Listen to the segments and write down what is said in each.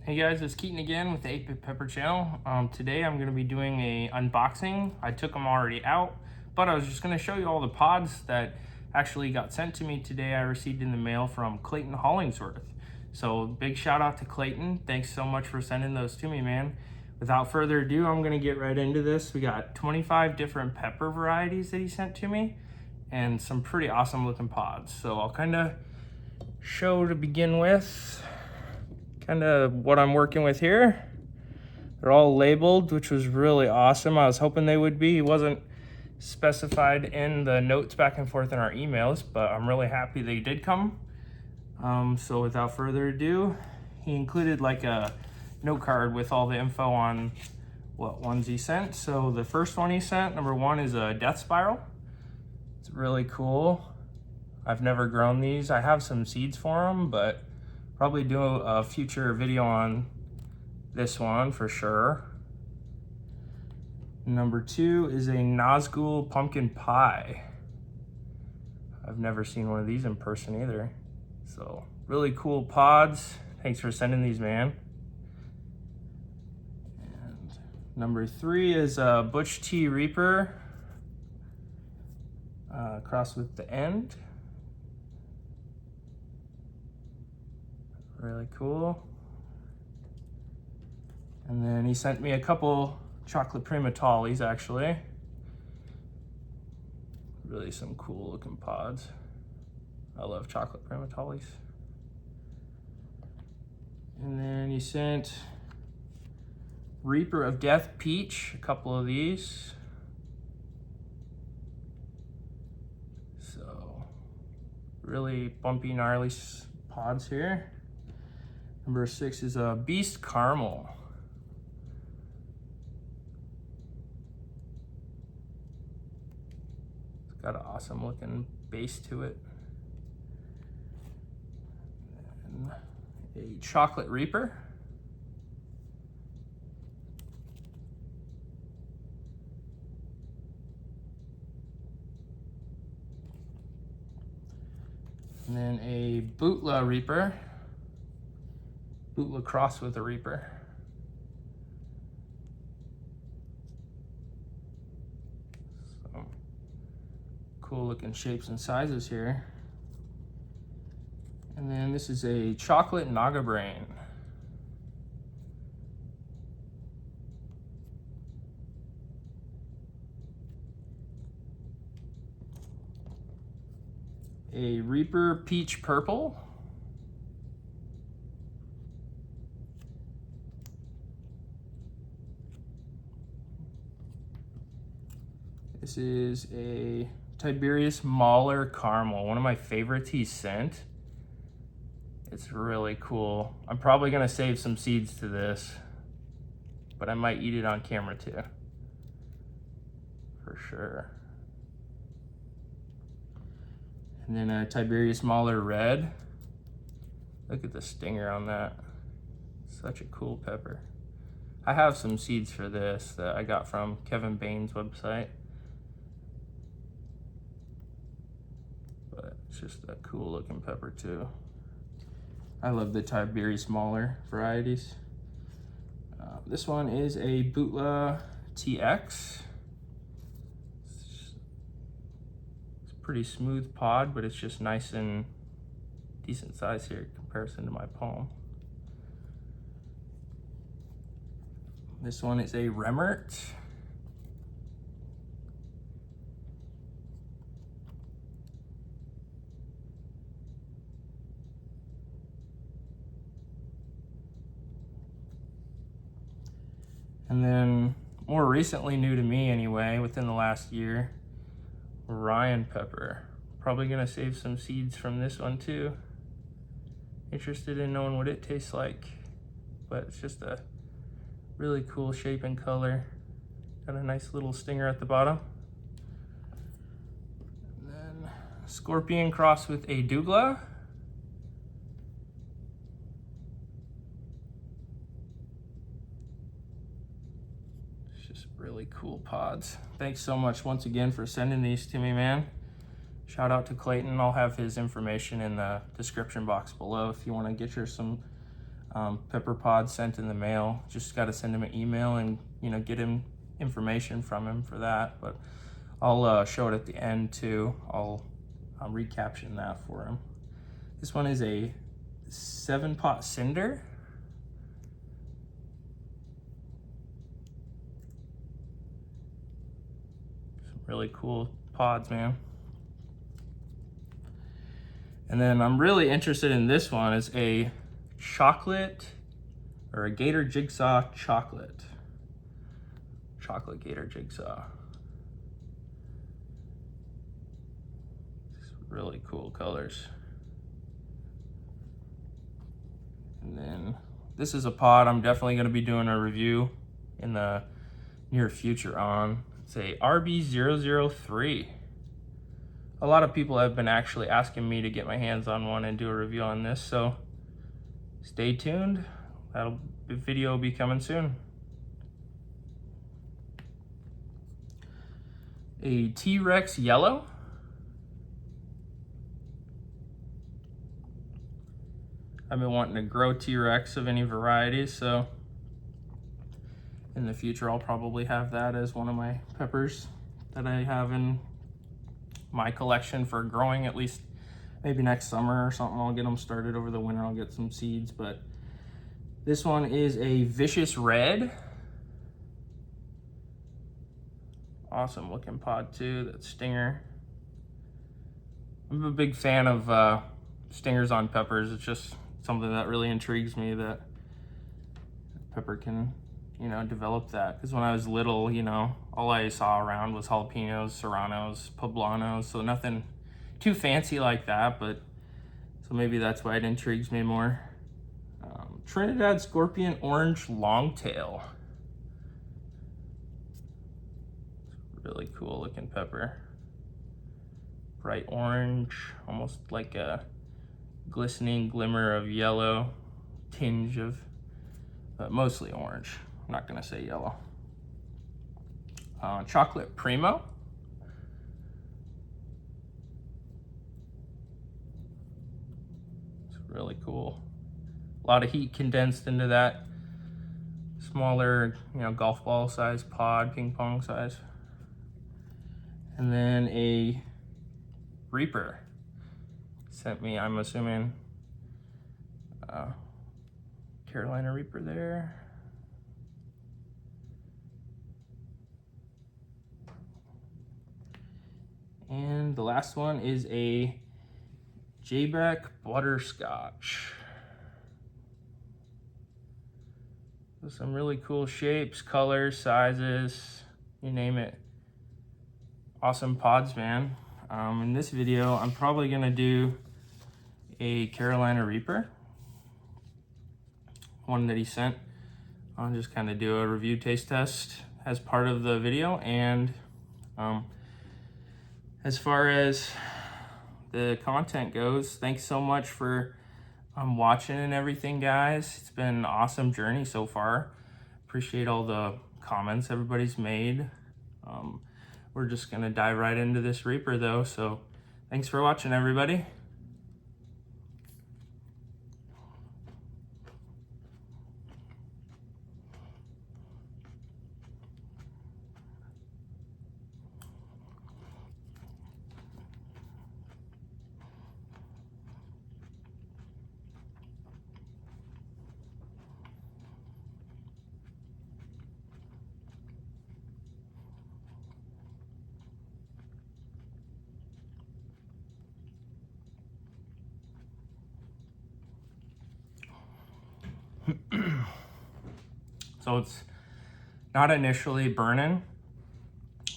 Hey guys, it's Keaton again with the 8-Bit Pepper channel. Today I'm going to be doing a unboxing. I took them already out, but I was just going to show you all the pods that actually got sent to me today. I received in the mail from Clayton Hollingsworth. So big shout out to Clayton. Thanks so much for sending those to me, man. Without further ado, I'm going to get right into this. We got 25 different pepper varieties that he sent to me and some pretty awesome looking pods. So I'll kind of show to begin with kind of what I'm working with here. They're all labeled, which was really awesome. I was hoping they would be. It wasn't specified in the notes back and forth in our emails, but I'm really happy they did come. So without further ado, he included like a note card with all the info on what ones he sent. So the first one he sent, number one, is a death spiral. It's really cool. I've never grown these. I have some seeds for them, but probably do a future video on this one for sure. Number two is a Nazgul pumpkin pie. I've never seen one of these in person either. So really cool pods. Thanks for sending these, man. And number three is a Butch T Reaper crossed with the End. Really cool. And then he sent me a couple chocolate primatollis, actually. Really some cool looking pods. I love chocolate primatollis. And then he sent Reaper of Death Peach, a couple of these. So really bumpy, gnarly pods here. Number six is a Beast Caramel. It's got an awesome looking base to it. And a Chocolate Reaper. And then a Bootla Reaper. Bootla cross with a Reaper. So cool looking shapes and sizes here. And then this is a Chocolate Naga Brain. A Reaper Peach Purple. This is a Tiberius Mahler Caramel, one of my favorites he sent. It's really cool. I'm probably gonna save some seeds to this, but I might eat it on camera too, for sure. And then a Tiberius Mahler Red. Look at the stinger on that. Such a cool pepper. I have some seeds for this that I got from Kevin Bain's website. But it's just a cool looking pepper too. I love the Tiberius Mahler varieties. This one is a Bootla TX. It's a pretty smooth pod, but it's just nice and decent size here in comparison to my palm. This one is a Remmert. And then more recently, new to me anyway, within the last year, Orion pepper. Probably gonna save some seeds from this one too. Interested in knowing what it tastes like, but it's just a really cool shape and color. Got a nice little stinger at the bottom. And then Scorpion crossed with a Douglas. Just really cool pods. Thanks so much once again for sending these to me, man. Shout out to Clayton. I'll have his information in the description box below if you want to get your some pepper pods sent in the mail. Just got to send him an email and, you know, get him information from him for that. But I'll show it at the end too. I'll recaption that for him. This one is a 7-pot cinder. Some really cool pods, man. And then I'm really interested in this one. Is a chocolate, or a gator jigsaw chocolate gator jigsaw. It's really cool colors. And then this is a pod I'm definitely going to be doing a review in the near future on. It's a RB003. A lot of people have been actually asking me to get my hands on one and do a review on this, so stay tuned. The video will be coming soon. A T-Rex yellow. I've been wanting to grow T-Rex of any varieties, so in the future I'll probably have that as one of my peppers that I have in my collection for growing, at least maybe next summer or something. I'll get them started over the winter. I'll get some seeds, but this one is a vicious red. Awesome looking pod too, that stinger. I'm a big fan of stingers on peppers. It's just something that really intrigues me, that pepper can, you know, develop that. Because when I was little, you know, all I saw around was jalapenos, serranos, poblanos, so nothing too fancy like that, but so maybe that's why it intrigues me more. Trinidad Scorpion Orange Longtail. Really cool looking pepper. Bright orange, almost like a glistening glimmer of yellow, tinge of, mostly orange. I'm not gonna say yellow. Chocolate Primo. It's really cool. A lot of heat condensed into that smaller, you know, golf ball size pod, ping pong size. And then a Reaper sent me, I'm assuming, Carolina Reaper there. And the last one is a Jaybeck Butterscotch. With some really cool shapes, colors, sizes, you name it. Awesome pods, man. In this video, I'm probably gonna do a Carolina Reaper, one that he sent. I'll just kind of do a review taste test as part of the video. And as far as the content goes, thanks so much for watching and everything, guys. It's been an awesome journey so far. Appreciate all the comments everybody's made. We're just gonna dive right into this Reaper though, so thanks for watching, everybody. So it's not initially burning.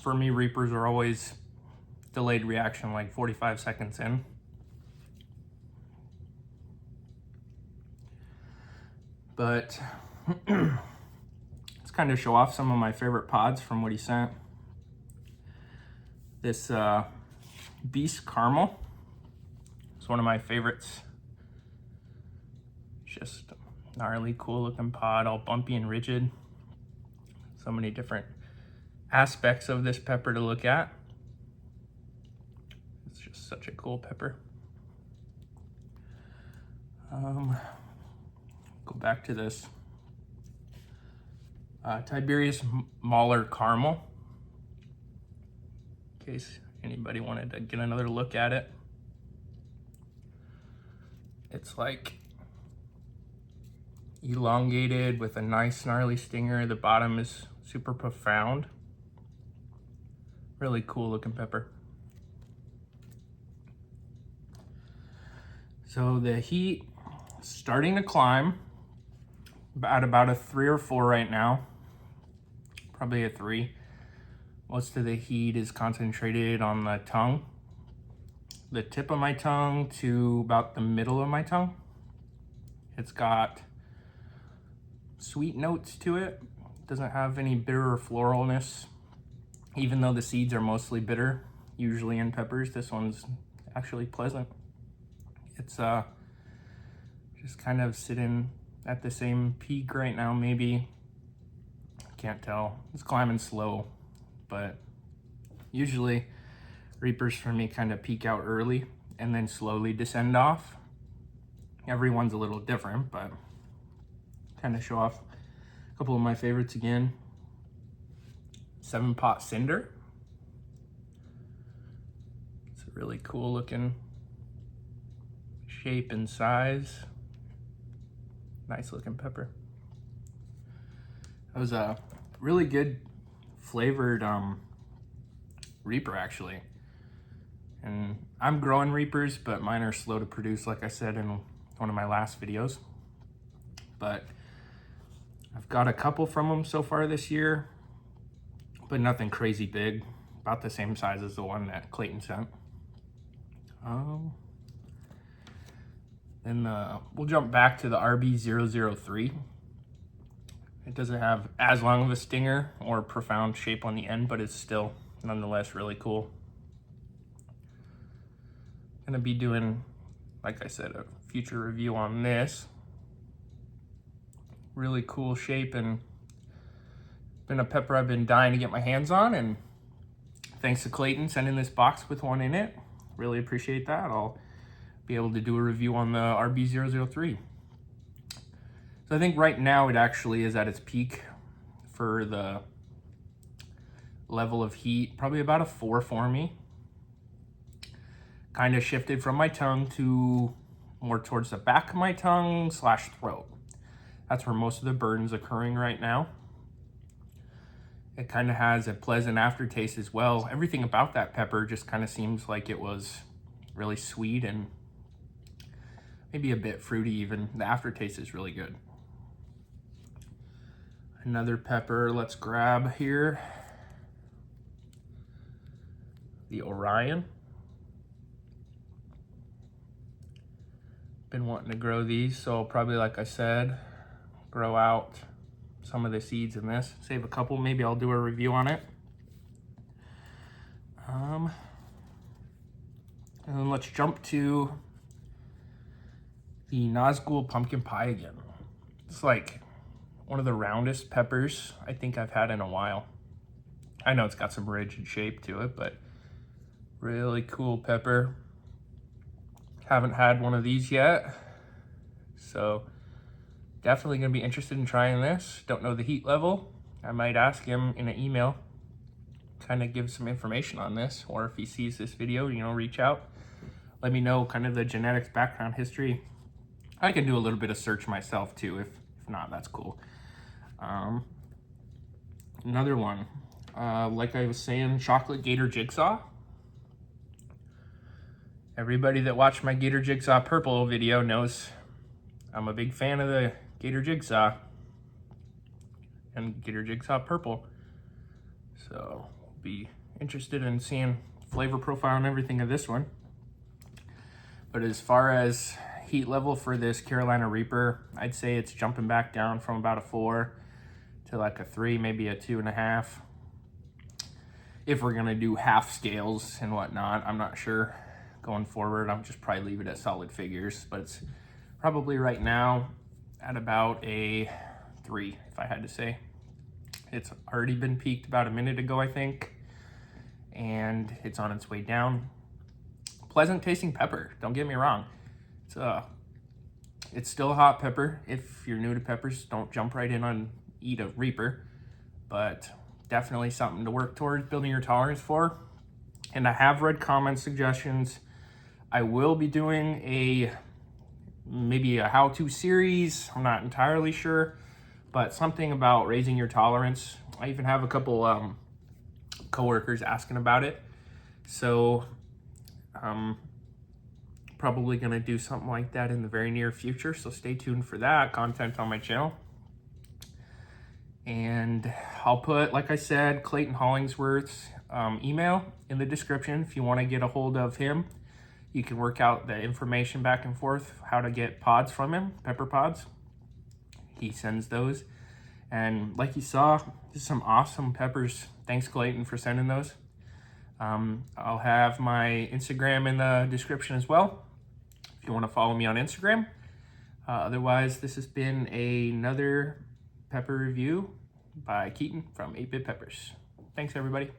For me, Reapers are always delayed reaction, like 45 seconds in. But let's kind of show off some of my favorite pods from what he sent. This Beast Caramel is one of my favorites. Just gnarly, cool looking pod, all bumpy and rigid. So many different aspects of this pepper to look at. It's just such a cool pepper. Go back to this Tiberius Mahler caramel, in case anybody wanted to get another look at it. It's like elongated with a nice gnarly stinger. The bottom is super profound. Really cool looking pepper. So the heat is starting to climb at about a 3 or 4 right now. Probably a 3. Most of the heat is concentrated on the tongue, the tip of my tongue to about the middle of my tongue. It's got sweet notes to it. Doesn't have any bitter or floralness, even though the seeds are mostly bitter. Usually in peppers, this one's actually pleasant. It's just kind of sitting at the same peak right now, maybe. Can't tell. It's climbing slow, but usually reapers for me kind of peak out early and then slowly descend off. Everyone's a little different, but kind of show off a couple of my favorites again. 7-pot cinder. It's a really cool looking shape and size. Nice looking pepper. That was a really good flavored reaper actually. And I'm growing reapers, but mine are slow to produce, like I said in one of my last videos. But I've got a couple from them so far this year, but nothing crazy big. About the same size as the one that Clayton sent. Then we'll jump back to the RB003. It doesn't have as long of a stinger or profound shape on the end, but it's still nonetheless really cool. Gonna be doing, like I said, a future review on this. Really cool shape, and been a pepper I've been dying to get my hands on, and thanks to Clayton sending this box with one in it. Really appreciate that. I'll be able to do a review on the RB003. So I think right now it actually is at its peak for the level of heat, probably about a 4 for me. Kind of shifted from my tongue to more towards the back of my tongue / throat. That's where most of the burden's occurring right now. It kind of has a pleasant aftertaste as well. Everything about that pepper just kind of seems like it was really sweet and maybe a bit fruity even. The aftertaste is really good. Another pepper, let's grab here. The Orion. Been wanting to grow these, so probably, like I said, grow out some of the seeds in this. Save a couple, maybe I'll do a review on it. And then let's jump to the Nazgul pumpkin pie again. It's like one of the roundest peppers I think I've had in a while. I know it's got some rigid shape to it, but really cool pepper. Haven't had one of these yet, so definitely gonna be interested in trying this. Don't know the heat level. I might ask him in an email, kind of give some information on this, or if he sees this video, you know, reach out. Let me know kind of the genetics, background, history. I can do a little bit of search myself too. If not, that's cool. Another one, like I was saying, chocolate gator jigsaw. Everybody that watched my gator jigsaw purple video knows I'm a big fan of the gator jigsaw and gator jigsaw purple. So be interested in seeing flavor profile and everything of this one. But as far as heat level for this Carolina Reaper, I'd say it's jumping back down from about a 4 to like a 3, maybe a 2.5. If we're gonna do half scales and whatnot, I'm not sure. Going forward, I'll just probably leave it at solid figures, but it's probably right now at about a 3, if I had to say. It's already been peaked about a minute ago, I think, and it's on its way down. Pleasant tasting pepper, don't get me wrong. It's It's still a hot pepper. If you're new to peppers, don't jump right in on eat a Reaper, but definitely something to work towards building your tolerance for. And I have read comment suggestions. I will be doing maybe a how-to series. I'm not entirely sure, but something about raising your tolerance. I even have a couple coworkers asking about it. So probably gonna do something like that in the very near future. So stay tuned for that content on my channel. And I'll put, like I said, Clayton Hollingsworth's email in the description if you want to get a hold of him. You can work out the information back and forth, how to get pods from him, pepper pods. He sends those. And like you saw, just some awesome peppers. Thanks, Clayton, for sending those. I'll have my Instagram in the description as well if you want to follow me on Instagram. Otherwise, this has been another pepper review by Keaton from 8-Bit Peppers. Thanks, everybody.